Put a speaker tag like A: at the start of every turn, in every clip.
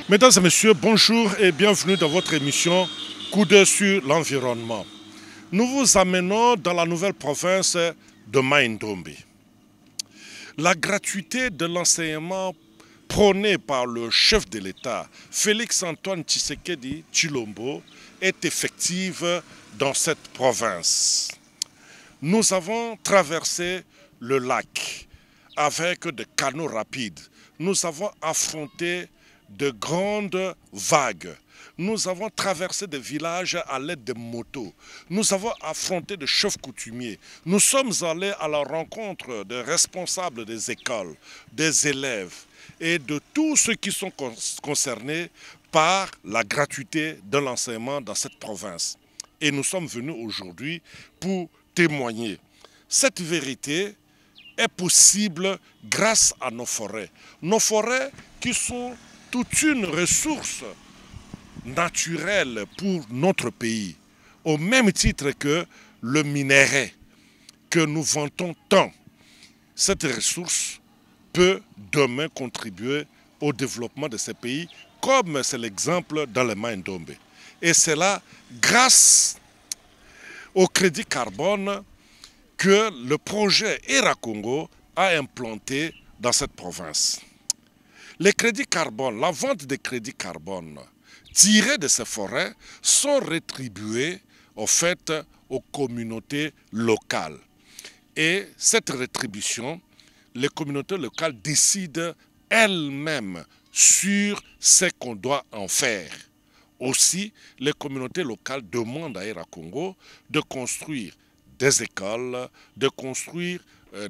A: Mesdames et messieurs, bonjour et bienvenue dans votre émission Coup d'œil sur l'environnement. Nous vous amenons dans la nouvelle province de Mai-Ndombe. La gratuité de l'enseignement prônée par le chef de l'État, Félix-Antoine Tshisekedi Tshilombo, est effective dans cette province. Nous avons traversé le lac avec des canaux rapides. Nous avons affronté de grandes vagues. Nous avons traversé des villages à l'aide de motos. Nous avons affronté des chefs coutumiers. Nous sommes allés à la rencontre des responsables des écoles, des élèves et de tous ceux qui sont concernés par la gratuité de l'enseignement dans cette province. Et nous sommes venus aujourd'hui pour témoigner. Cette vérité est possible grâce à nos forêts. Nos forêts qui sont toute une ressource naturelle pour notre pays, au même titre que le minerai que nous vantons tant. Cette ressource peut demain contribuer au développement de ces pays, comme c'est l'exemple dans le Mai-Ndombe. Et c'est là, grâce au crédit carbone, que le projet ERA-Congo a implanté dans cette province. Les crédits carbone, la vente des crédits carbone tirés de ces forêts sont rétribués au fait aux communautés locales. Et cette rétribution, les communautés locales décident elles-mêmes sur ce qu'on doit en faire. Aussi, les communautés locales demandent à ERA-Congo de construire des écoles, de construire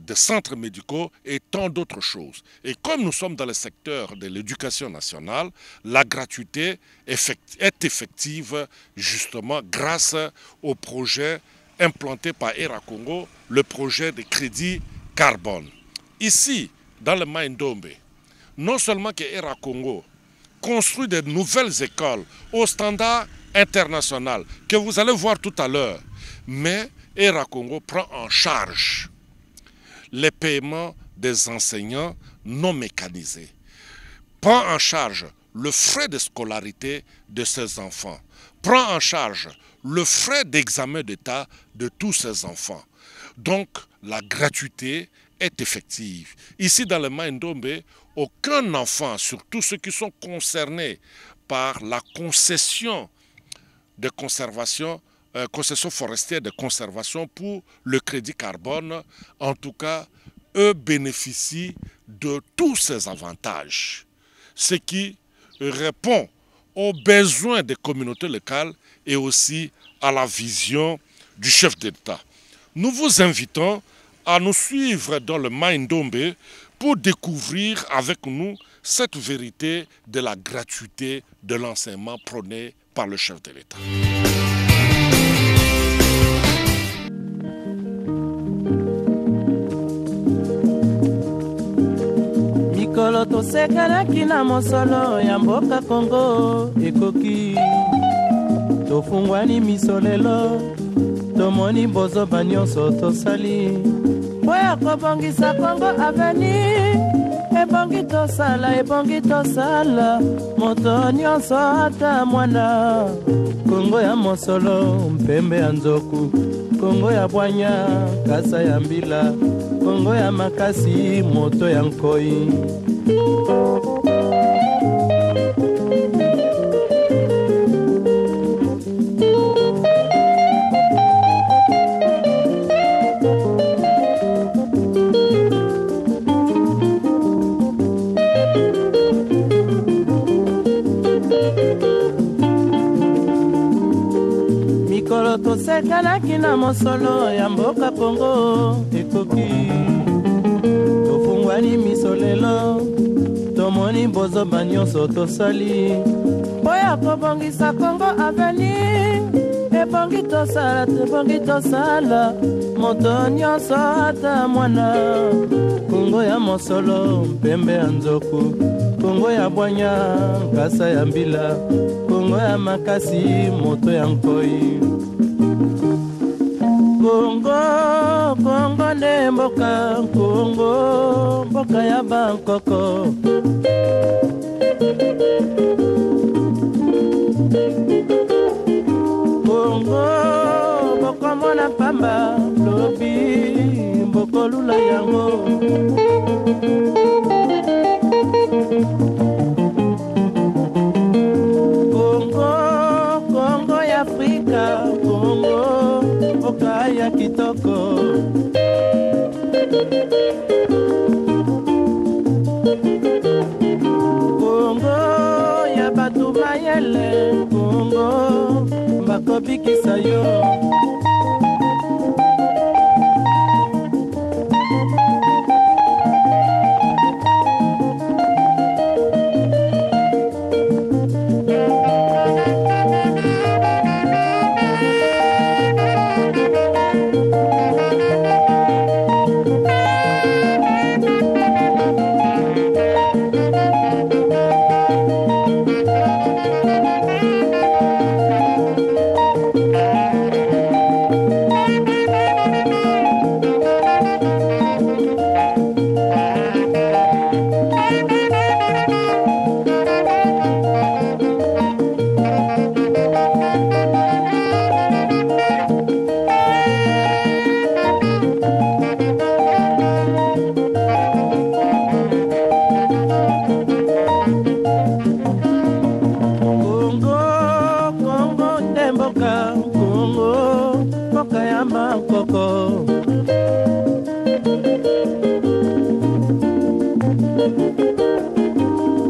A: des centres médicaux et tant d'autres choses. Et comme nous sommes dans le secteur de l'éducation nationale, la gratuité est effective justement grâce au projet implanté par ERA-Congo, le projet de crédit carbone. Ici, dans le Mai-Ndombe, non seulement que ERA-Congo construit de nouvelles écoles au standard international, que vous allez voir tout à l'heure, mais ERA-Congo prend en charge les paiements des enseignants non mécanisés, prend en charge le frais de scolarité de ses enfants, prend en charge le frais d'examen d'État de tous ses enfants. Donc la gratuité est effective. Ici dans le Mai-Ndombe, aucun enfant, surtout ceux qui sont concernés par la concession de conservation, concession forestière de conservation pour le crédit carbone, en tout cas, eux bénéficient de tous ces avantages, ce qui répond aux besoins des communautés locales et aussi à la vision du chef d'État. Nous vous invitons à nous suivre dans le Mai-Ndombe pour découvrir avec nous cette vérité de la gratuité de l'enseignement prôné par le chef de l'État.
B: Mikolo tosekanaki na mosolo ya mboka Kongo ekoki tofungwani misolelo tomoni bozoba nyonso tosali oya kobongisa Kongo aveni ebongi tosala moto nyonso ata mwana Kongo ya mosolo mpembe ya nzoku Kongo ya bwanya kasa ya mbila Kongo ya makasi moto ya nkoi Mikolo tosekanaki na mosolo ya mboka Kongo ekoki tofungwani misolelo tomoni bozoba nyonso tosali oya kobongisa Kongo aveni ebongi tosala moto nyonso ata mwana Kongo ya mosolo mpembe ya nzoku Kongo ya bwanya kasa ya mbila Kongo ya makasi moto ya nkoi Kongo nde mboka Kongo mboka ya bankoko Kongo bokomona pamba lobi bokolula yango. Kongo, Kongo ya Afrika, Kongo mboka ya kitoko. Kongo ya batu mayele, Kongo bakobikisa yo.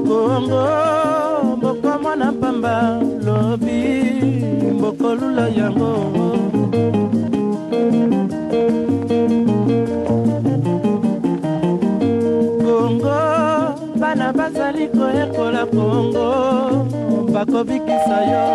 B: Kongo mboko na pamba lobi mbokolula yango. Kongo bana bazali koyekola Kongo bakobikisa yo.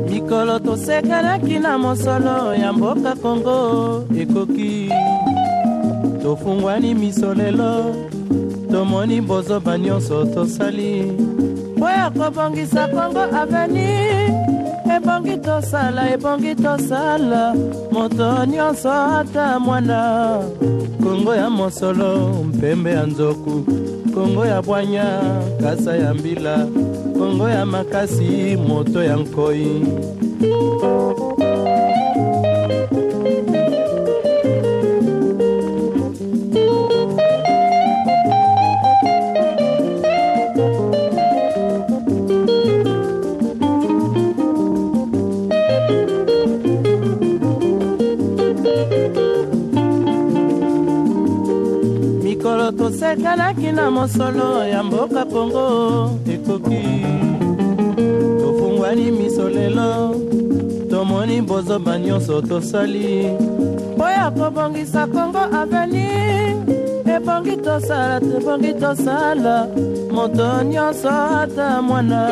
B: Mikolo tosekanaki na mosolo ya mboka Kongo ekoki, tofungwani miso lelo tomoni bozoba nyonso tosali po ya kobongisa Kongo aveni. Ebongi tosala moto nyonso ata mwana. Kongo ya mosolo mpembe ya nzoku, Kongo ya bwanya kasa ya mbila, Kongo ya makasi moto ya nkoi. Mikolo tosekanaki na mosolo ya mboka Kongo ekoki, tofungwani miso lelo tomoni bozoba nyonso tosali po ya kobongisa Kongo aveni. Ebongi tosala moto nyonso ata mwana.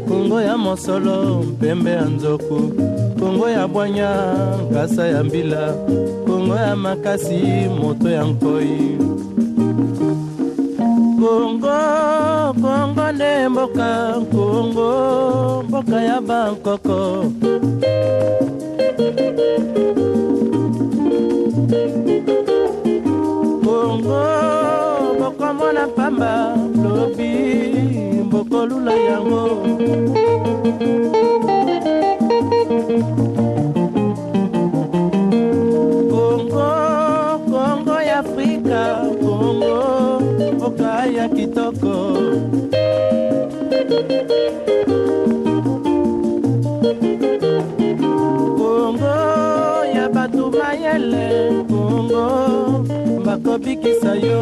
B: Kongo ya mosolo mpembe ya nzoku, Kongo ya bwanya kasa ya mbila, Kongo ya makasi moto ya nkoi. Kongo nde mboka, Kongo mboka ya bankoko. Kongo bokomona pamba lobi bokolula yango. Kongo ya Afrika, Kongo mboka ya kitoko. Kongo ya batu mayele, Kongo bakobikisa yo.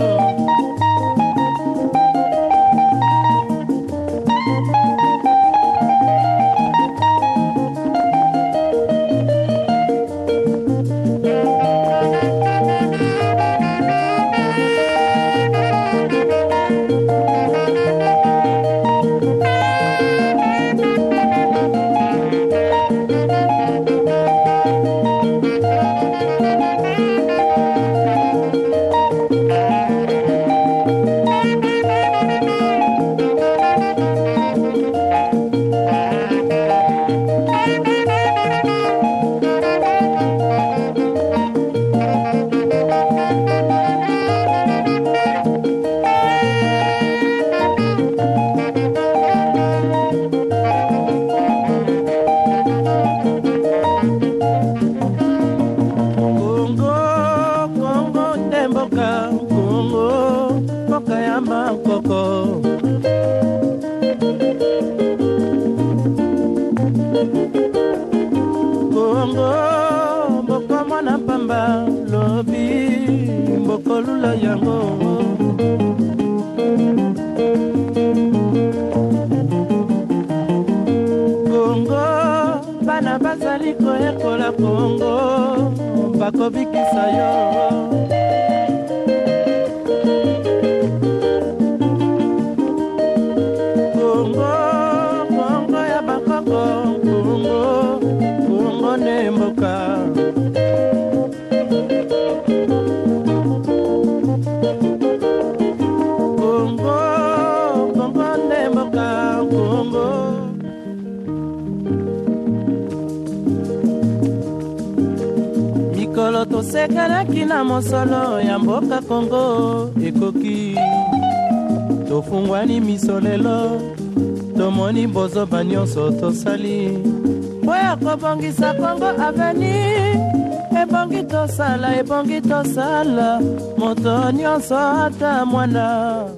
B: Congo bana bazali koyekola Congo bakobikisa yo. Congo Congo ya bakoko Congo Congo ne mboka. Congo Congo ne mboka Congo. Mikolo tosekanaki na mosolo ya mboka Congo ekoki. Tofungwani miso lelo tomoni bozoba nyonso tosali po ya kobongisa Congo aveni. Ebongi tosala moto nyonso ata mwana.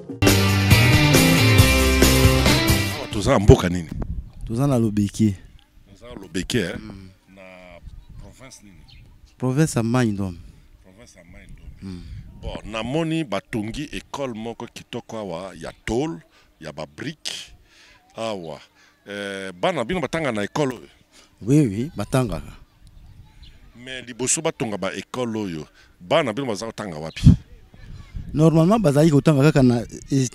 A: Toza mboka nini?
C: Toza na Lobeke.
A: Toza Lobeke na province nini?
C: Province ya Mai-Ndombe.
A: Province ya Mai-Ndombe. Bon, namoni batongi école moko kitoko awa ya tôle ya ba brique awa. Bana bino batanga na école oyo?
C: Oui, batangaka.
A: Mais liboso batonga ba école oyo, bana bino baza kotanga wapi?
C: Normalement bazali kotanga kaka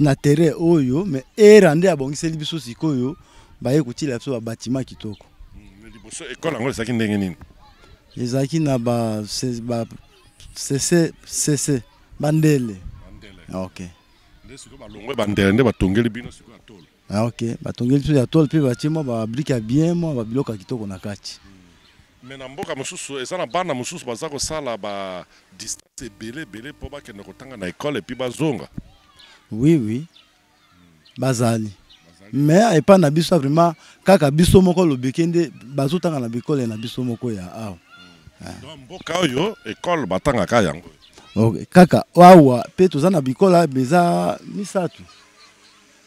C: na terrain oyo, mais era nde abongiseli biso sikoyo baye kotila biso ba bâtiment kitoko.
A: Mais liboso école yango ezalaki ndenge nini?
C: Ezalaki na ba CC bandele. OK.
A: Nde siko balongwe bandele nde batongeli bino siko ya tôle.
C: OK, batongeli biso ya tôle pe bâtiment ba brique ya bien mo ba biloko kitoko na kati.
A: Mais na mboka mosusu eza na bana mosusu baza kosala ba distance ebele po bakende kotanga na école et puis bazonga.
C: Oui. Bazali. Mais epa na biso vraiment kaka biso moko Lobeke nde bazotanga na bikole na biso moko ya awa.
A: Donc mboka oyo école batanga ka yango.
C: OK, kaka awa pe toza na bikola beza misatu.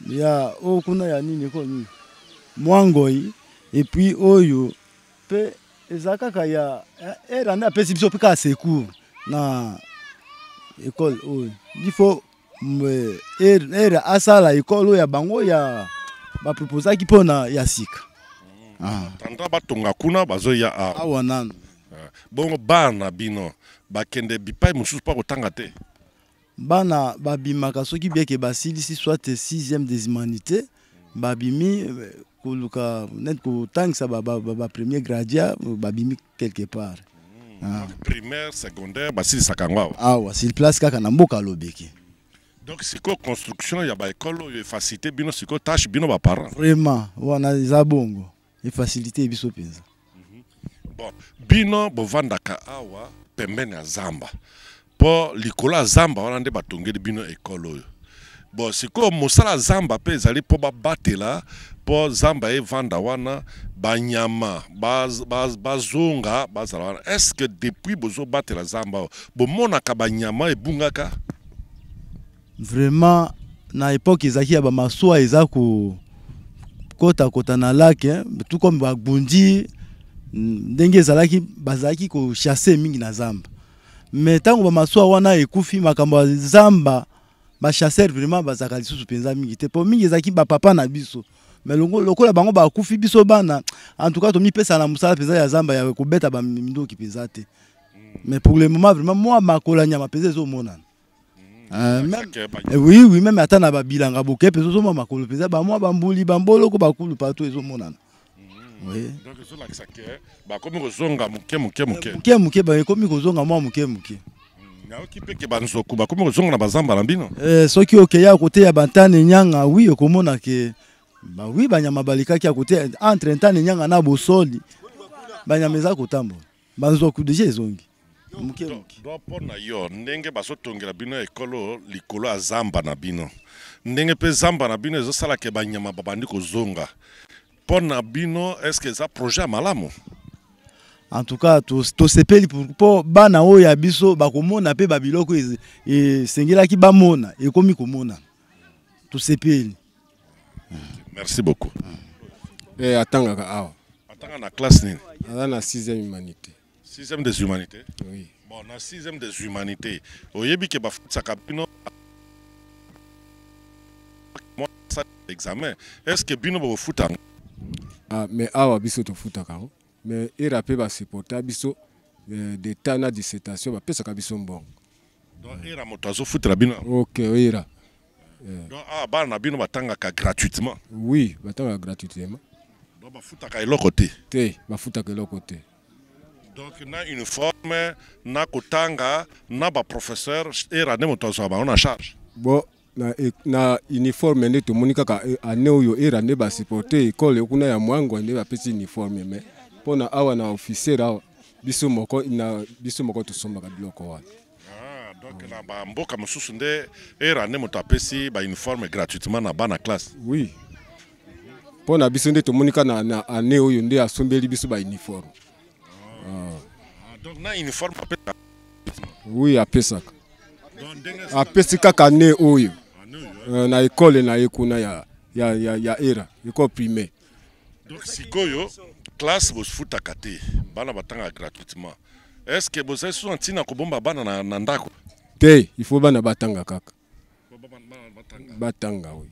C: Ya okuna ya nini ko nini? Mwangoi et puis oyo pe ezakaka ya era na pesi biso pika secours na école oyo. Il faut era asala école ya bango ya ba proposer ki pona ya sika.
A: Tanda batonga kuna bazo ya
C: awa nano.
A: Bongo bana bino bakende bipai mosusu pa kotanga te.
C: Bana babimaka soki bieke basilisi soit 6e des humanités babimi koluka net ko tangisa ba premier gradia babimi quelque part.
A: Primaire, secondaire, basilisa kango.
C: Awa s'il place kaka na mboka Lobeke.
A: Donc siko construction ya ba école yo facilité bino siko tâche bino ba parents.
C: Vraiment wana za bongo et facilité biso penza.
A: Bon, bino bovandaka awa pembeni ya zamba. Po likola zamba wana nde batongeli bino école oyo. Bon, siko mosala zamba pe ezali po babatela po zamba evanda wana banyama bazonga bazala wana. Est-ce que depuis bozo batela zamba bomonaka banyama ebungaka?
C: Vraiment na époque ezaki ya ba maswa ezako kota na lac tout comme bagundi ndenge ezalaki bazalaki ko chasser mingi na zamba. Mais tango ba maswa wana ekufi makambo zamba ba chasser vraiment bazaka lisusu penza mingi te po mingi ezaki ba papa na biso. Mais lokola bango ba kufi biso bana en tout cas to mi pesa na musala penza ya zamba ya ko beta ba mindoki penza te. Mais pour le moment vraiment moi makola nyama penza zo monana. Oui, même attends ba bilanga boke penza zo mama makolo penza ba moi bambuli bambolo ko bakulu partout ezo monana. Oui.
A: Donc zo la kisake ba komi kozonga muke.
C: Muke ba komi kozonga moi muke.
A: Na okipeke banzoku ba komi kozonga na bazamba na bino.
C: Soki okeya côté ya bantane nyanga oui okomona ke ba oui banyama balikaki ya côté entre ntane nyanga na bosoli banyama eza kotambo banzoku déjà ezongi. Muke.
A: Do pona yo ndenge basotongela bino ekolo likolo ya zamba na bino. Ndenge pe zamba na bino ezosala ke banyama babandi kozonga. Pona bino est-ce que ça projet malamu?
C: En tout cas to sepeli pour bana oyo ya biso bakomona pe babiloko sengelaki bamona ekomi komona to sepeli.
A: Merci beaucoup.
D: Atangaka awa.
A: Atanga na classe nini?
D: Dans la 6e humanité.
A: 6e des humanités?
D: Oui.
A: Bon, na 6e des humanités. Oyebi ke bafutsaka bino examen. Est-ce que bino ba futa?
D: Ah, mais awa biso to futa ka. Mais era pe ba supporter biso de tana dissertation ba pesa ka biso mbongo.
A: Donc era motazo futa bino.
D: OK, era.
A: Donc bana bino batanga ka gratuitement.
D: Oui, batanga gratuitement.
A: Donc ba futa ka eloko te.
D: Te, ba futa ka eloko te.
A: Donc na uniforme na kotanga na ba professeur era ne motazo ba on a charge.
D: Bon na uniforme nde tomoni kaka ane oyo era nde ba supporter école kuna ya mwango nde ba pesi uniforme mais pona awa na officier awa biso moko tosombaka biloko wana.
A: Donc na ba mboka mosusu nde era ne moto apesi ba uniforme gratuitement na bana classe.
D: Oui. Pona biso nde tomoni kaka na ane oyo nde asombeli biso ba uniforme.
A: Donc na uniforme apesa.
D: Oui, apesaka. Apesi kaka ane oyo. Na école na ekuna ya era, école primaire.
A: Donc sikoyo classe vos futa kate, bana batanga gratuitement. Est-ce que vous avez senti na kobomba bana na ndako?
D: Te, il faut bana batanga kaka. Batanga oui.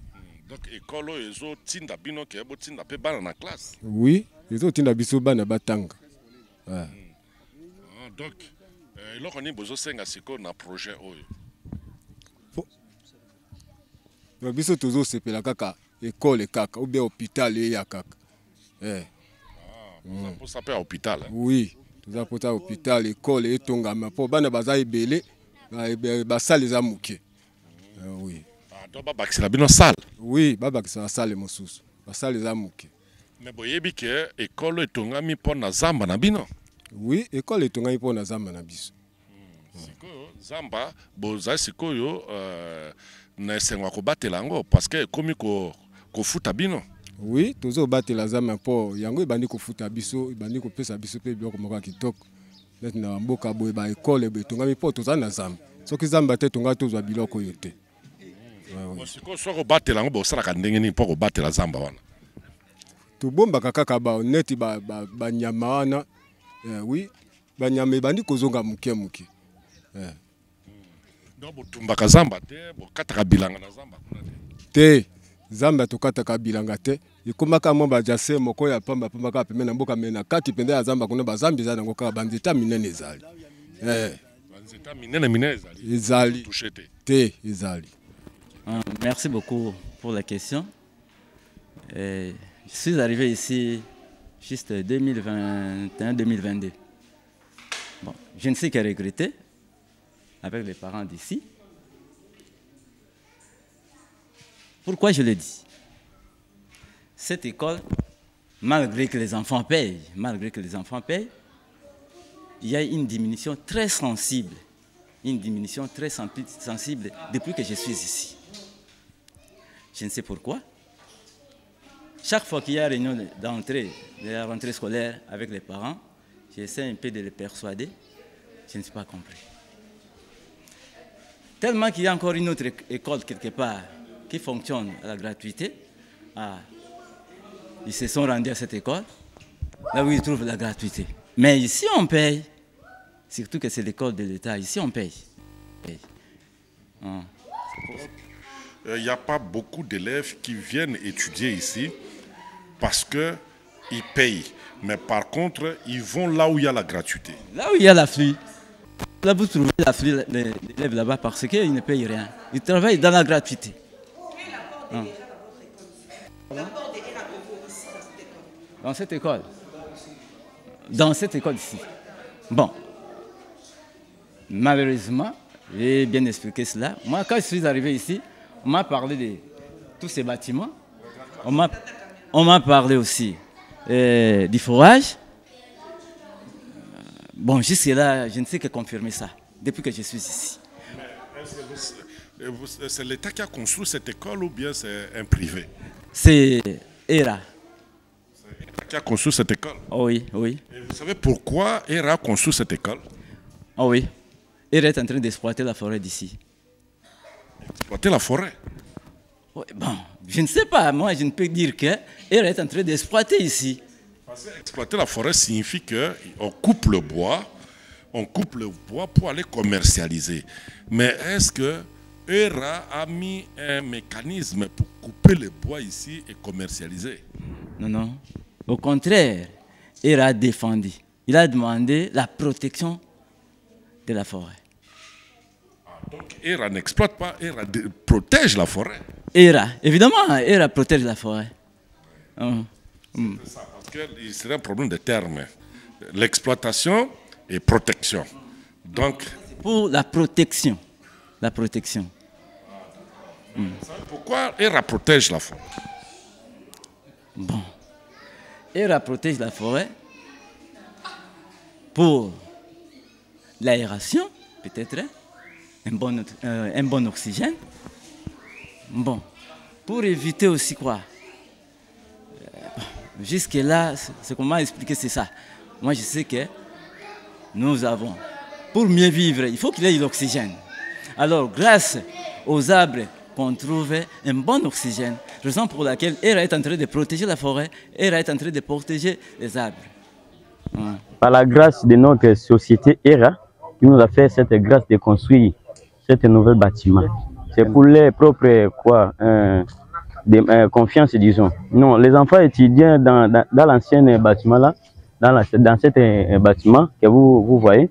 A: Donc école ezo tinda bino ke bo tinda pe bana na classe.
D: Oui, ezo tinda biso bana batanga.
A: Donc eloko ni bozo senga siko na projet oyo.
D: Biso tozo sepela kaka école kaka ou bien hôpital ya kaka.
A: Pour ça peut hôpital.
D: Oui, toza pota hôpital école etongama po bana baza ebele ba salle za muke. Oui.
A: Donc ba bakisela bino salle.
D: Oui, ba bakisela salle mosusu. Ba salle za muke.
A: Mais boyebi ke école etongami po na zamba na bino.
D: Oui, école etongami po na zamba na biso.
A: Sikoyo zamba boza sikoyo na esengwa kobatela yango parce que komi ko futa bino.
D: Oui, tozo batela zamba po yango ebandi ko futa biso, ebandi ko pesa biso pe biloko moko kitoko. Net na mboka boye ba école betongami po toza na zamba. Soki zamba te tonga tozwa biloko yote.
A: Sikoyo soko batela yango bosala ka ndenge nini po ko batela zamba wana.
D: Tobombaka kaka ba honnête ba nyama wana. Oui, ba nyama ebandi kozonga muke.
A: Donc botumbaka zamba te, bokataka bilanga na zamba kuna
D: te. Zamba tokataka bilanga te. Ikomaka mo ba jase moko ya pamba ka pemena na mboka mena kati pende ya zamba kuna ba zambi za ngo kaka banzeta minene ezali.
A: Banzeta minene ezali.
D: Ezali.
A: Touchete.
D: Te ezali.
B: Merci beaucoup pour la question. Je suis arrivé ici juste 2021-2022. Bon, je ne sais que regretter avec les parents d'ici. Pourquoi je le dis? Cette école, malgré que les enfants payent, il y a une diminution très sensible. Depuis que je suis ici. Je ne sais pourquoi. Chaque fois qu'il y a réunion d'entrée, de la rentrée scolaire avec les parents, j'essaie un peu de les persuader. Je ne suis pas compris. Tellement qu'il y a encore une autre école quelque part qui fonctionne à la gratuité. Ils se sont rendus à cette école, là où ils trouvent la gratuité. Mais ici on paye. Surtout que c'est l'école de l'État. Ici on paye.
A: Il n'y a pas beaucoup d'élèves qui viennent étudier ici parce qu'ils payent. Mais par contre, ils vont là où il y a la gratuité.
B: Là où il y a l'afflux. Là, vous trouvez l'afflux des élèves là-bas parce qu'ils ne payent rien. Ils travaillent dans la gratuité. Dans cette école. Dans cette école ici. Bon. Malheureusement, j'ai bien expliqué cela. Moi, quand je suis arrivé ici, on m'a parlé de tous ces bâtiments. On m'a parlé aussi du forage. Bon, jusque-là, je ne sais que confirmer ça, depuis que je suis ici.
A: C'est l'État qui a construit cette école ou bien c'est un privé?
B: C'est ERA.
A: C'est l'État qui a construit cette école?
B: Oh oui, oui.
A: Et vous savez pourquoi ERA a construit cette école?
B: Oh oui. ERA est en train d'exploiter la forêt d'ici.
A: Exploiter la forêt?
B: Oui, bon, je ne sais pas. Moi, je ne peux dire que ERA est en train d'exploiter ici.
A: Parce que exploiter la forêt signifie qu'on coupe le bois pour aller commercialiser. Mais est-ce que ERA a mis un mécanisme pour couper le bois ici et commercialiser.
E: Non, non. Au contraire, ERA a défendu. Il a demandé la protection de la forêt.
A: Donc ERA n'exploite pas, ERA protège la forêt.
E: ERA, évidemment, ERA protège la forêt.
A: C'est ça, parce qu'il serait un problème de termes. L'exploitation et protection. Donc,
E: pour la protection. La protection.
A: Pourquoi ERA protège la forêt?
E: Bon. ERA protège la forêt pour l'aération, peut-être, un bon oxygène. Bon. Pour éviter aussi quoi? Jusque-là, c'est comment expliquer, c'est ça. Moi, je sais que nous avons, pour mieux vivre, il faut qu'il y ait de l'oxygène. Alors, grâce aux arbres qu'on trouve un bon oxygène, raison pour laquelle ERA est en train de protéger la forêt, ERA est en train de protéger les arbres. Ouais.
F: Par la grâce de notre société ERA, qui nous a fait cette grâce de construire cet nouvel bâtiment. C'est pour les propres confiance, disons. Non, les enfants étudiants dans l'ancien bâtiment là, dans cet bâtiment que vous voyez,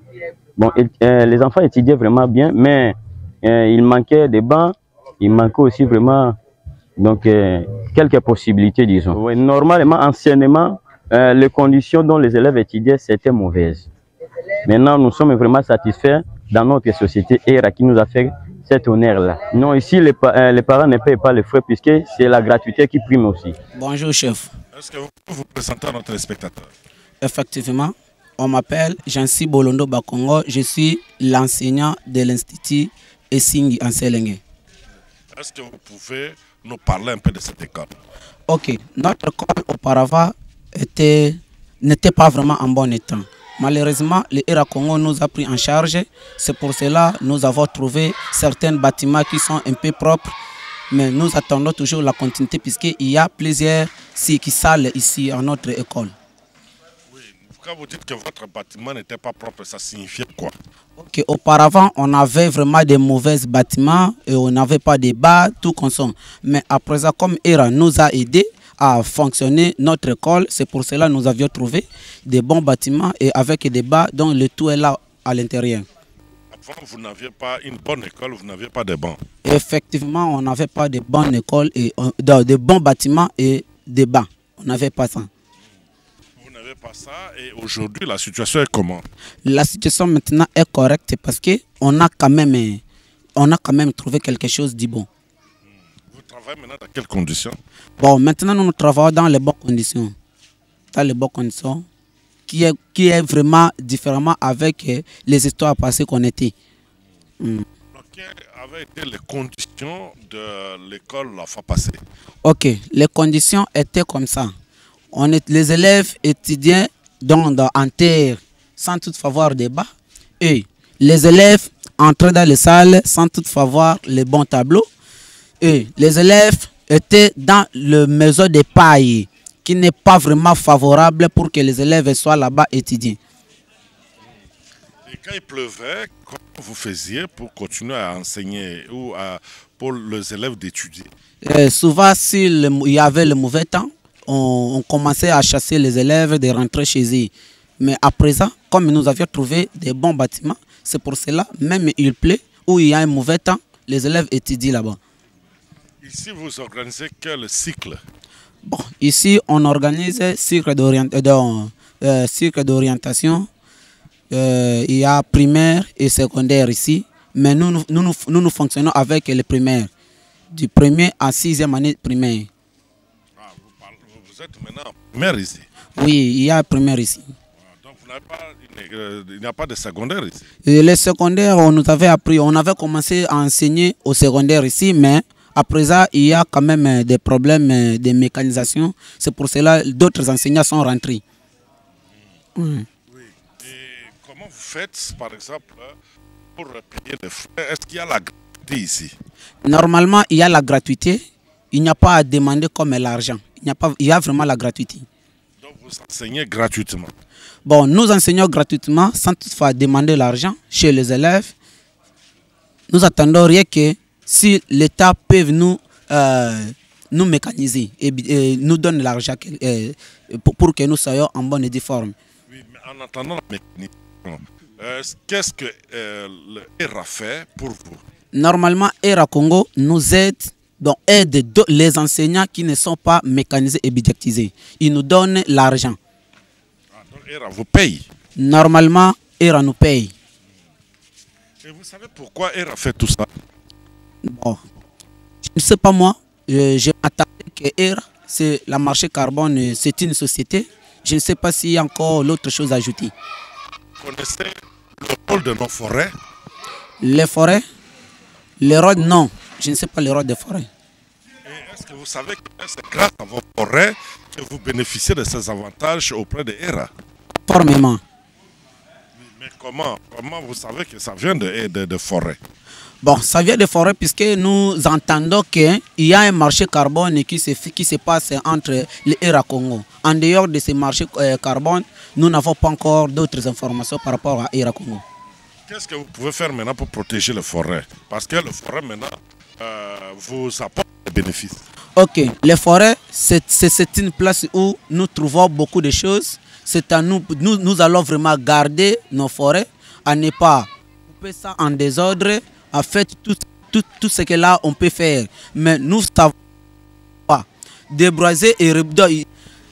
F: bon, les enfants étudiaient vraiment bien, mais il manquait des bancs, il manquait aussi vraiment donc quelques possibilités, disons. Ouais, normalement, anciennement, les conditions dont les élèves étudiaient, c'était mauvaises. Maintenant, nous sommes vraiment satisfaits dans notre société ERA qui nous a fait cet honneur-là. Non, ici, les parents ne payent pas les frais puisque c'est la gratuité qui prime aussi.
G: Bonjour, chef.
A: Est-ce que vous pouvez vous présenter à notre spectateur?
G: Effectivement, on m'appelle Jansi Bolondo Bakongo. Je suis l'enseignant de l'Institut Essingi en Selengue.
A: Est-ce que vous pouvez nous parler un peu de cette école?
G: Ok, notre école auparavant n'était pas vraiment en bon état. Malheureusement, l'ERA Congo nous a pris en charge. C'est pour cela que nous avons trouvé certains bâtiments qui sont un peu propres. Mais nous attendons toujours la continuité puisqu'il y a plusieurs salles ici à notre école.
A: Oui, quand vous dites que votre bâtiment n'était pas propre, ça signifiait quoi?
G: Ok, auparavant, on avait vraiment des mauvais bâtiments et on n'avait pas de bas, tout consomme. Mais après ça, comme ERA nous a aidés à fonctionner notre école, c'est pour cela que nous avions trouvé des bons bâtiments et avec des bas dont le tout est là à l'intérieur.
A: Avant, vous n'aviez pas une bonne école, vous n'aviez pas de bancs.
G: Effectivement, on n'avait pas de bonne école et de bons bâtiments et des bancs. On n'avait pas ça.
A: Vous n'avez pas ça et aujourd'hui, la situation est comment?
G: La situation maintenant est correcte parce qu'on a quand même trouvé quelque chose de bon.
A: Vous travaillez maintenant dans quelles conditions?
G: Bon, maintenant nous travaillons dans les bonnes conditions. Dans les bonnes conditions qui est vraiment différemment avec les histoires passées qu'on était.
A: Quelles avaient été les conditions de l'école la fois passée?
G: Ok, les conditions étaient comme ça. Les élèves étudiaient en terre sans toutefois voir des bas. Et les élèves entraient dans les salles sans toutefois voir les bons tableaux. Et les élèves étaient dans le maison de paille qui n'est pas vraiment favorable pour que les élèves soient là-bas étudiés.
A: Et quand il pleuvait, comment vous faisiez pour continuer à enseigner ou pour les élèves d'étudier?
G: Souvent, s'il y avait le mauvais temps, on commençait à chasser les élèves de rentrer chez eux. Mais après ça, comme nous avions trouvé des bons bâtiments, c'est pour cela, même il pleut ou il y a un mauvais temps, les élèves étudient là-bas.
A: Ici, vous organisez quel cycle?
G: Bon, ici, on organise cycle d'orientation. Il y a primaire et secondaire ici. Mais nous fonctionnons avec les primaires. Du premier à 6e année primaire.
A: Ah, vous êtes maintenant en primaire ici?
G: Oui, il y a primaire ici.
A: Donc, il n'y a pas de secondaire ici?
G: Et les secondaires, on nous avait appris, on avait commencé à enseigner au secondaire ici, mais après ça, il y a quand même des problèmes de mécanisation. C'est pour cela que d'autres enseignants sont rentrés.
A: Oui. Et comment vous faites, par exemple, pour payer les frais? Est-ce qu'il y a la gratuité ici?
G: Normalement, il y a la gratuité. Il n'y a pas à demander comme l'argent. Il y a vraiment la gratuité.
A: Donc, vous enseignez gratuitement?
G: Bon, nous enseignons gratuitement sans toutefois demander l'argent chez les élèves. Nous attendons rien que si l'État peut nous mécaniser et nous donne l'argent pour que nous soyons en bonne et due forme.
A: Oui, mais en attendant la mécanisation, qu'est-ce que le ERA fait pour vous?
G: Normalement, ERA Congo nous aide, donc aide les enseignants qui ne sont pas mécanisés et budgétisés. Ils nous donnent l'argent.
A: Ah, donc ERA vous paye?
G: Normalement, ERA nous paye.
A: Et vous savez pourquoi ERA fait tout ça?
G: Bon, je ne sais pas moi. Je m'attendais que ERA, c'est la marché carbone, c'est une société. Je ne sais pas s'il y a encore l'autre chose à ajouter.
A: Vous connaissez le rôle de nos forêts?
G: Les forêts? Les rôles, non. Je ne sais pas les rôles des forêts.
A: Et est-ce que vous savez que c'est grâce à vos forêts que vous bénéficiez de ces avantages auprès de ERA?
G: Formellement.
A: Mais comment vous savez que ça vient de forêts?
G: Bon, ça vient des forêts puisque nous entendons qu'il y a un marché carbone qui se passe entre les ERA Congo. En dehors de ce marché carbone, nous n'avons pas encore d'autres informations par rapport à ERA Congo.
A: Qu'est-ce que vous pouvez faire maintenant pour protéger les forêts? Parce que les forêts maintenant vous apportent des bénéfices. Ok,
G: les forêts, c'est une place où nous trouvons beaucoup de choses. C'est à nous allons vraiment garder nos forêts, à ne pas couper ça en désordre, à faire tout ce que là on peut faire. Mais nous savons pas débraiser et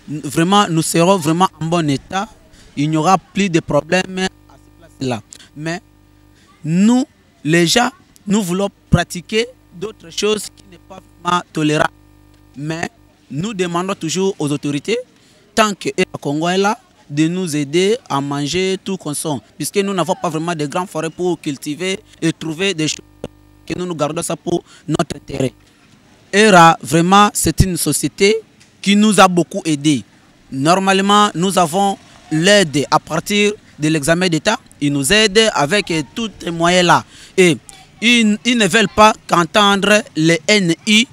G: vraiment nous serons vraiment en bon état. Il n'y aura plus de problèmes à cette place-là. Mais nous, les gens, nous voulons pratiquer d'autres choses qui ne sont pas vraiment tolérables. Mais nous demandons toujours aux autorités, tant que le Congo est là, de nous aider à manger tout consommer. Puisque nous n'avons pas vraiment de grandes forêts pour cultiver et trouver des choses que nous gardons ça pour notre intérêt. ERA, vraiment, c'est une société qui nous a beaucoup aidés. Normalement, nous avons l'aide à partir de l'examen d'État. Ils nous aident avec tous les moyens-là. Et ils ne veulent pas qu'entendre les NI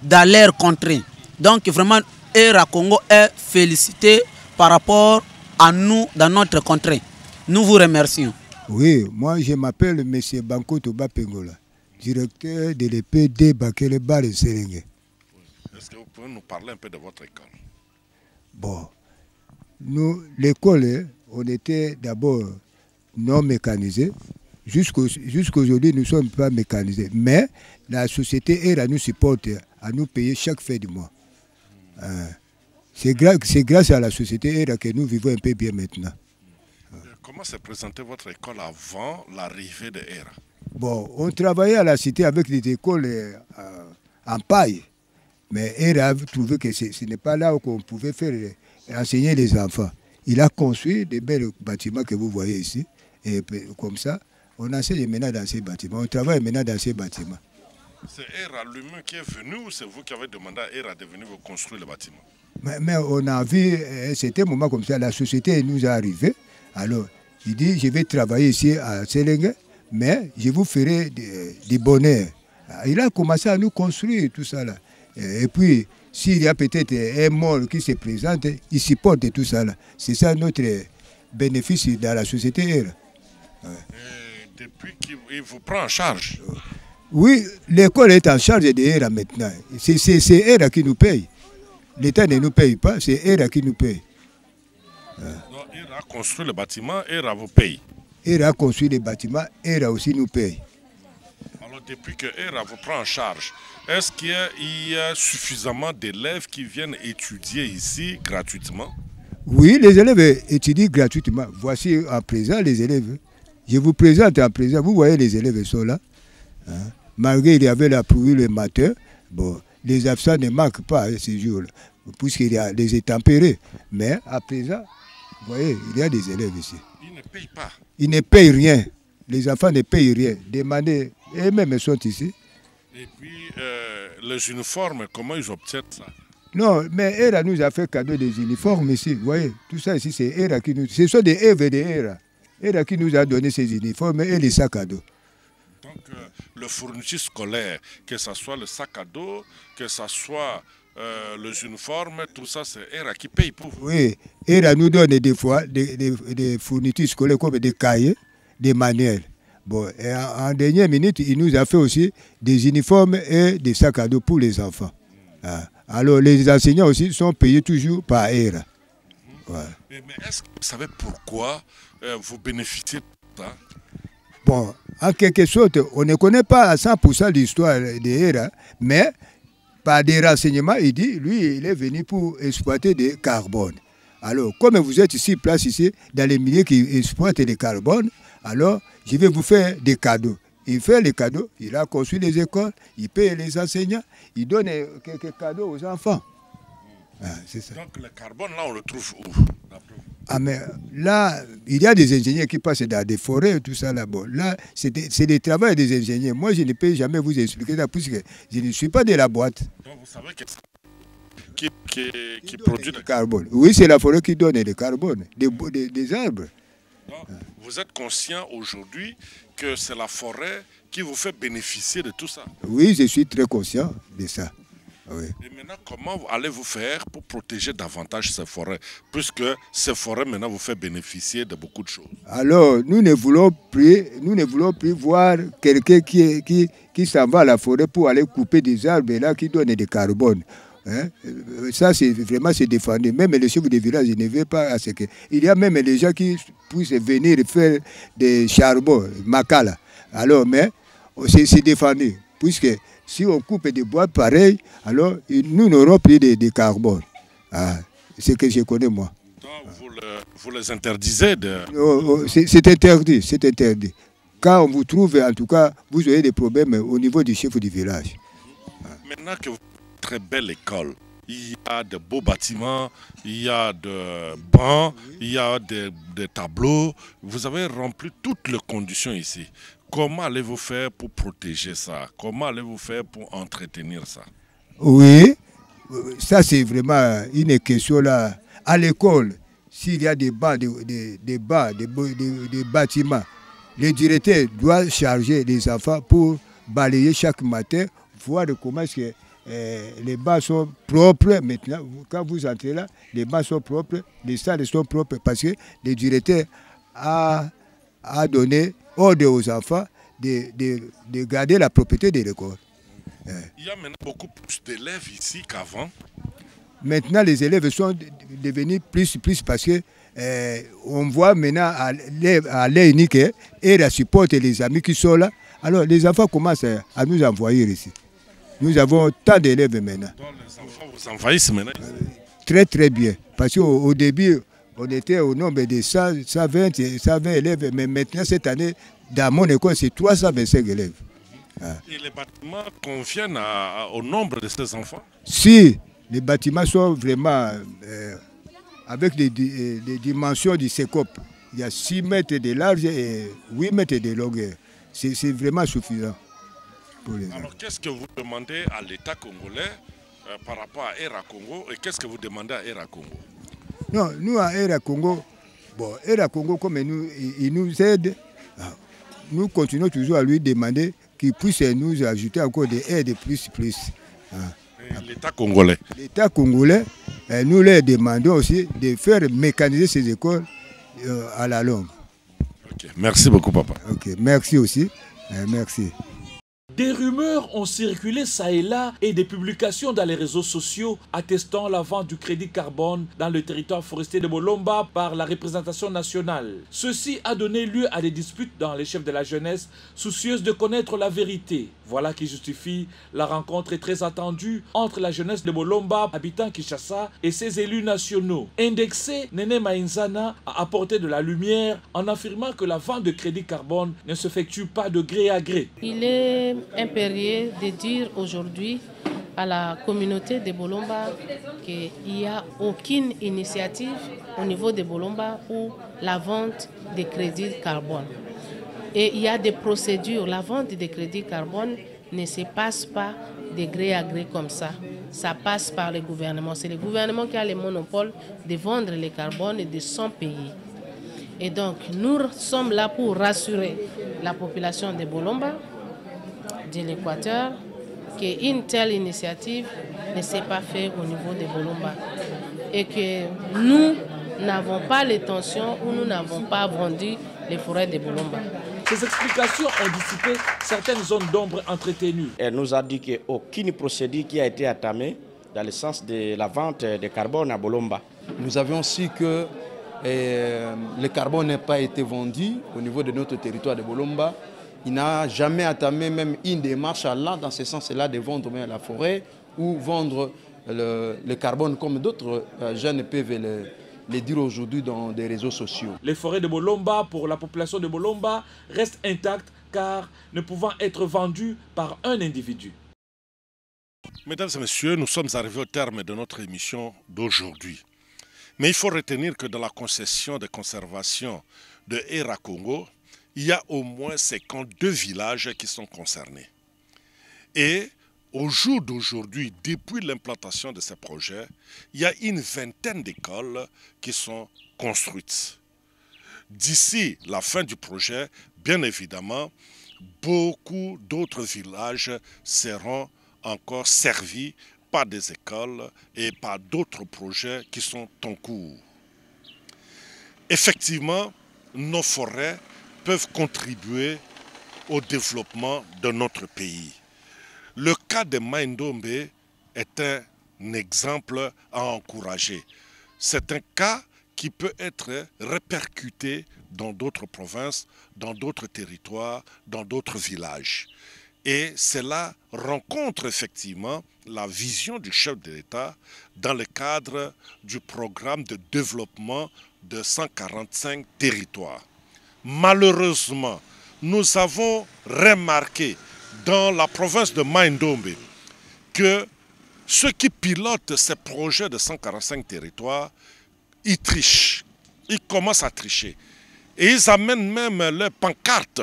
G: dans leur contrée. Donc, vraiment, ERA Congo est félicité par rapport à nous dans notre contrée. Nous vous remercions.
H: Oui, moi je m'appelle M. Banko Toba Pengola, directeur de l'EPD Bakele Bar et Séréngue.
A: Est-ce que vous pouvez nous parler un peu de votre école?
H: Bon, nous, l'école, on était d'abord non mécanisés. Jusqu'aujourd'hui, nous ne sommes pas mécanisés. Mais la société ERA nous supporte à nous payer chaque fin du mois. C'est grâce à la société ERA que nous vivons un peu bien maintenant.
A: Comment s'est présentée votre école avant l'arrivée de ERA?
H: Bon, on travaillait à la cité avec des écoles en paille. Mais ERA a trouvé que ce n'est pas là où on pouvait faire enseigner les enfants. Il a construit des belles bâtiments que vous voyez ici. Et comme ça, on enseigne maintenant dans ces bâtiments. On travaille maintenant dans ces bâtiments.
A: C'est ERA lui-même qui est venu ou c'est vous qui avez demandé à ERA de venir vous construire le bâtiment?
H: Mais on a vu, c'était un moment comme ça, la société nous est arrivée. Alors, il dit, je vais travailler ici à Séléngue, mais je vous ferai du bonheur. Il a commencé à nous construire tout ça là. Et puis, s'il y a peut-être un mort qui se présente, il supporte tout ça là. C'est ça notre bénéfice dans la société ERA.
A: Et depuis qu'il vous prend en charge?
H: Oui, l'école est en charge de ERA maintenant. C'est ERA qui nous paye. L'État ne nous paye pas, c'est ERA qui nous paye.
A: Donc, ERA a construit le bâtiment, ERA vous paye?
H: ERA a construit le bâtiment, ERA aussi nous paye.
A: Alors, depuis que ERA vous prend en charge, est-ce qu'il y a suffisamment d'élèves qui viennent étudier ici gratuitement?
H: Oui, les élèves étudient gratuitement. Voici en présent les élèves. Je vous présente en présent. Vous voyez, les élèves sont là. Malgré qu'il y avait la pluie le matin, bon, les absents ne manquent pas ces jours-là, puisqu'il y a des intempéries. Mais à présent, vous voyez, il y a des élèves ici.
A: Ils ne payent pas?
H: Ils ne payent rien. Les enfants ne payent rien. Demandez, eux-mêmes sont ici.
A: Et puis, les uniformes, comment ils obtiennent ça?
H: Non, mais ERA nous a fait cadeau des uniformes ici. Vous voyez, tout ça ici, c'est ERA qui nous... Ce sont des œuvres de ERA. ERA qui nous a donné ces uniformes et les sacs à dos.
A: Donc, le fourniture scolaire, que ce soit le sac à dos, que ce soit les uniformes, tout ça, c'est ERA qui paye pour vous?
H: Oui, ERA nous donne des fois des fournitures scolaires comme des cahiers, des manuels. Bon, et en dernière minute, il nous a fait aussi des uniformes et des sacs à dos pour les enfants. Alors, les enseignants aussi sont payés toujours par ERA. Ouais.
A: Mais est-ce que vous savez pourquoi vous bénéficiez de ça?
H: Bon, en quelque sorte, on ne connaît pas à 100% l'histoire de ERA, mais par des renseignements, il dit, lui, il est venu pour exploiter des carbones. Alors, comme vous êtes ici, place ici, dans les milieux qui exploitent les carbones, alors, je vais vous faire des cadeaux. Il fait les cadeaux, il a construit les écoles, il paye les enseignants, il donne quelques cadeaux aux enfants. C'est ça.
A: Donc le carbone, là, on le trouve où?
H: Ah, mais là, il y a des ingénieurs qui passent dans des forêts et tout ça là-bas. Là, c'est le travail des ingénieurs. Moi, je ne peux jamais vous expliquer ça, puisque je ne suis pas de la boîte.
A: Donc vous savez que qui produit
H: le carbone. Oui, c'est la forêt qui donne le carbone, des arbres.
A: Donc, vous êtes conscient aujourd'hui que c'est la forêt qui vous fait bénéficier de tout ça?
H: Oui, je suis très conscient de ça. Oui.
A: Et maintenant, comment allez-vous faire pour protéger davantage ces forêts, puisque ces forêts maintenant vous fait bénéficier de beaucoup de choses?
H: Alors, nous ne voulons plus voir quelqu'un qui s'en va à la forêt pour aller couper des arbres là qui donnent du carbone. Hein? Ça, c'est vraiment se défendre. Même les chefs de village ne veulent pas à ce que. Il y a même les gens qui puissent venir faire des charbons, macala. Alors, mais c'est défendu, puisque si on coupe des bois pareils, alors nous n'aurons plus de carbone. C'est ce que je connais moi.
A: Donc vous les interdisez de...
H: C'est interdit, c'est interdit. Quand on vous trouve, en tout cas, vous aurez des problèmes au niveau du chef du village.
A: Maintenant que vous avez une très belle école, il y a de beaux bâtiments, il y a des bancs, il y a des tableaux, vous avez rempli toutes les conditions ici. Comment allez-vous faire pour protéger ça? Comment allez-vous faire pour entretenir ça?
H: Oui, ça c'est vraiment une question là. À l'école, s'il y a des bâtiments, le directeur doit charger les enfants pour balayer chaque matin, voir comment est-ce que les bancs sont propres. Maintenant, quand vous entrez là, les bancs sont propres, les salles sont propres parce que le directeur a donné ordre aux enfants de garder la propriété de l'école.
A: Il y a maintenant beaucoup plus d'élèves ici qu'avant.
H: Maintenant, les élèves sont devenus plus parce que on voit maintenant à l'air unique et la supporte les amis qui sont là. Alors, les enfants commencent à nous envoyer ici. Nous avons tant d'élèves maintenant.
A: Donc, les enfants vous envahissent maintenant?
H: Très, très bien. Parce qu'au début, on était au nombre de 120 élèves, mais maintenant, cette année, dans mon école, c'est 325 élèves.
A: Et les bâtiments conviennent au nombre de ces enfants?
H: Si, les bâtiments sont vraiment avec les dimensions du CECOP. Il y a 6 mètres de large et 8 mètres de longueur. C'est vraiment suffisant.
A: Alors, qu'est-ce que vous demandez à l'État congolais par rapport à ERA Congo et qu'est-ce que vous demandez à ERA Congo?
H: Non, nous à ERA Congo, bon, ERA Congo, comme il nous aide, nous continuons toujours à lui demander qu'il puisse nous ajouter encore des aides plus.
A: L'État congolais? L'État
H: congolais, nous leur demandons aussi de faire mécaniser ces écoles à la longue.
A: Okay. Merci beaucoup, papa.
H: Ok, merci aussi. Merci.
I: Des rumeurs ont circulé ça et là et des publications dans les réseaux sociaux attestant la vente du crédit carbone dans le territoire forestier de Bolomba par la représentation nationale. Ceci a donné lieu à des disputes dans les chefs de la jeunesse soucieuse de connaître la vérité. Voilà qui justifie la rencontre très attendue entre la jeunesse de Bolomba, habitant Kinshasa, et ses élus nationaux. Indexé, Nene Mainzana a apporté de la lumière en affirmant que la vente de crédit carbone ne s'effectue pas de gré à gré.
J: Il est impérieux de dire aujourd'hui à la communauté de Bolomba qu'il n'y a aucune initiative au niveau de Bolomba pour la vente des crédits carbone. Et il y a des procédures. La vente des crédits carbone ne se passe pas de gré à gré comme ça. Ça passe par le gouvernement. C'est le gouvernement qui a le monopole de vendre le carbone de son pays. Et donc, nous sommes là pour rassurer la population de Bolomba, de l'Équateur, qu'une telle initiative ne s'est pas faite au niveau de Bolomba. Et que nous n'avons pas l'intention ou nous n'avons pas vendu les forêts de Bolomba.
I: Ces explications ont dissipé certaines zones d'ombre entretenues.
K: Elle nous a dit qu'aucune procédure qui a été entamée dans le sens de la vente de carbone à Bolomba.
L: Nous avions su que le carbone n'a pas été vendu au niveau de notre territoire de Bolomba. Il n'a jamais entamé même une démarche allant dans ce sens-là de vendre la forêt ou vendre le carbone comme d'autres jeunes peuvent le dire aujourd'hui dans des réseaux sociaux.
I: Les forêts de Bolomba pour la population de Bolomba restent intactes car ne pouvant être vendues par un individu.
A: Mesdames et messieurs, nous sommes arrivés au terme de notre émission d'aujourd'hui. Mais il faut retenir que dans la concession de conservation de Erakongo, il y a au moins 52 villages qui sont concernés. Et au jour d'aujourd'hui, depuis l'implantation de ces projets, il y a une vingtaine d'écoles qui sont construites. D'ici la fin du projet, bien évidemment, beaucoup d'autres villages seront encore servis par des écoles et par d'autres projets qui sont en cours. Effectivement, nos forêts peuvent contribuer au développement de notre pays. Le cas de Mai-Ndombe est un exemple à encourager. C'est un cas qui peut être répercuté dans d'autres provinces, dans d'autres territoires, dans d'autres villages. Et cela rencontre effectivement la vision du chef de l'État dans le cadre du programme de développement de 145 territoires. Malheureusement, nous avons remarqué dans la province de Mai-Ndombe que ceux qui pilotent ces projets de 145 territoires, ils trichent, ils commencent à tricher. Et ils amènent même les pancartes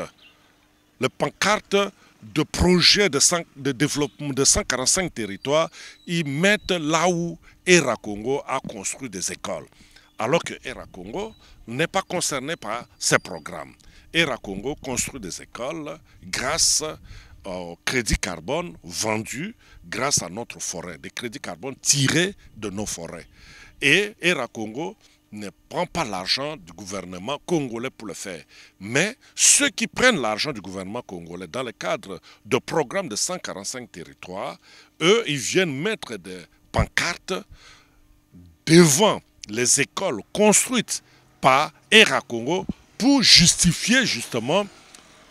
A: de projets de développement de 145 territoires, ils mettent là où Erakongo a construit des écoles. Alors que Erakongo n'est pas concerné par ces programmes. Erakongo construit des écoles grâce au crédit carbone vendu grâce à notre forêt, des crédits carbone tirés de nos forêts. Et Erakongo ne prend pas l'argent du gouvernement congolais pour le faire. Mais ceux qui prennent l'argent du gouvernement congolais dans le cadre de programmes de 145 territoires, eux, ils viennent mettre des pancartes devant les écoles construites par Erakongo pour justifier justement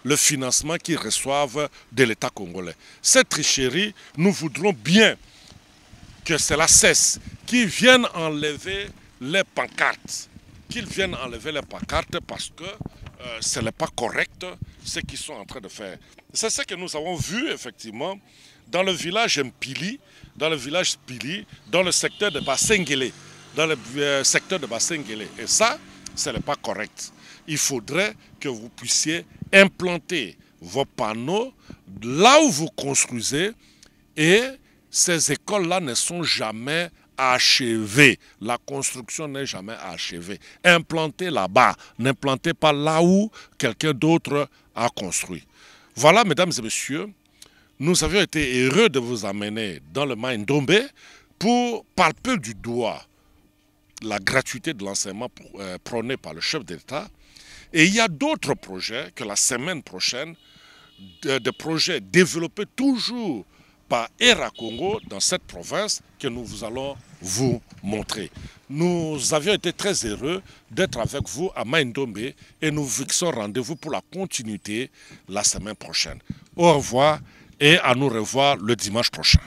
A: le financement qu'ils reçoivent de l'État congolais. Cette tricherie, nous voudrons bien que cela cesse, qu'ils viennent enlever les pancartes, parce que ce n'est pas correct ce qu'ils sont en train de faire. C'est ce que nous avons vu effectivement dans le village Mpili, dans le secteur de Basengele, Et ça, ce n'est pas correct. Il faudrait que vous puissiez implanter vos panneaux là où vous construisez et ces écoles-là ne sont jamais achevées. La construction n'est jamais achevée. Implantez là-bas, n'implantez pas là où quelqu'un d'autre a construit. Voilà, mesdames et messieurs, nous avions été heureux de vous amener dans le Mai-Ndombe pour palper du doigt la gratuité de l'enseignement prônée par le chef d'État. Et il y a d'autres projets que la semaine prochaine, des projets développés toujours par Erakongo dans cette province que nous allons vous montrer. Nous avions été très heureux d'être avec vous à Mai-Ndombe et nous fixons rendez-vous pour la continuité la semaine prochaine. Au revoir et à nous revoir le dimanche prochain.